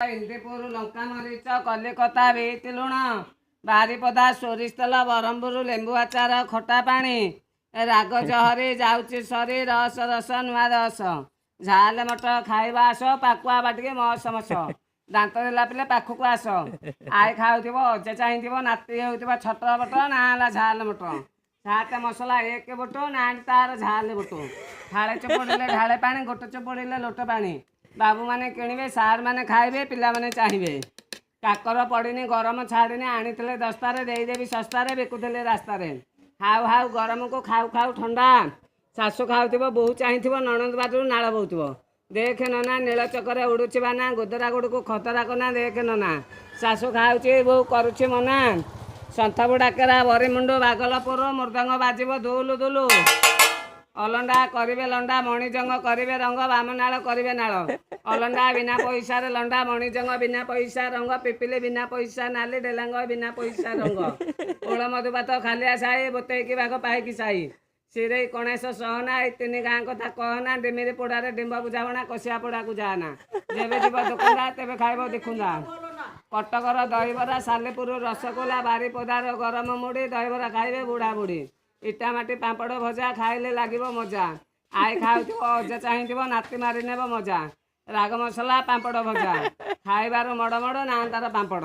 इंदीपुर लंका मरीच कलिकता बीट लुण बारिपदा सोरिष तेल बरहमपुर लेंबू आचार खटा पानी राग जहरी जाऊँची सरी रस रस नुआ रस झाल मट खाइबा आस पाकुआ बाटिके मस मस दांत देला पिले पाखक आस आई खाऊ अजे चाह नाती हो छटर बट ना झाल मट सात मसला एक बोट ना तार झाल बोट ढाले चोपड़े ढाले पानी गोटे चोपड़े लोट पानी बाबू माने किणवे सार माने खाइबे पिला माने चाहिए काकर पड़नी गरम छाड़नी आनी 10 देदेवी सस्तार बिकुले रास्तार हाउ हाउ गरम को खाऊ खाऊ ठंडा शाशु खाऊ बोहू चाह नणंद बाटू नाल बोथो देख नना नील चकर उड़ुची बाना गोदरा गुड़ को खतरा कना देख नना शाशु खाऊची बोहू करुची मना सन्थबू डाकेरा बरीमुंड बागलपुर मृदंग बाजिब दुलु दुलु अलंडा करिवे लंडा मणिजंग करिवे रंग बामनाल करिवे नाल अलंडा बिना पैसा लंडा मणिजंग बिना पैसा रंग पिपिले बिना पैसा नाली डेलांग बिना पैसा रंग ओल मधुपात खालिया साई बोतेकी बाघ पाइकी साई सिरे कणेश सहना ए 3 गाँ कथा कहना डिमिरी पोड़ारे डिम्ब बुझावना कसिया पोड़ा को जाना जेबे जीव दुखुंदा तेबे खाइब देखुंदा कटकर दहीबरा सालेपुर रसगोला बारिपदार गरम मुड़ी दहीबरा खाइबे बुढ़ा बुढ़ी इटा माटी पापड़ भजा खाइले लागिब मजा आई खाऊ अजे चाह नाती मारी नेब मजा राग मसला पापड़ भजा खाइबार मड़ मड़ ना तार पापड़।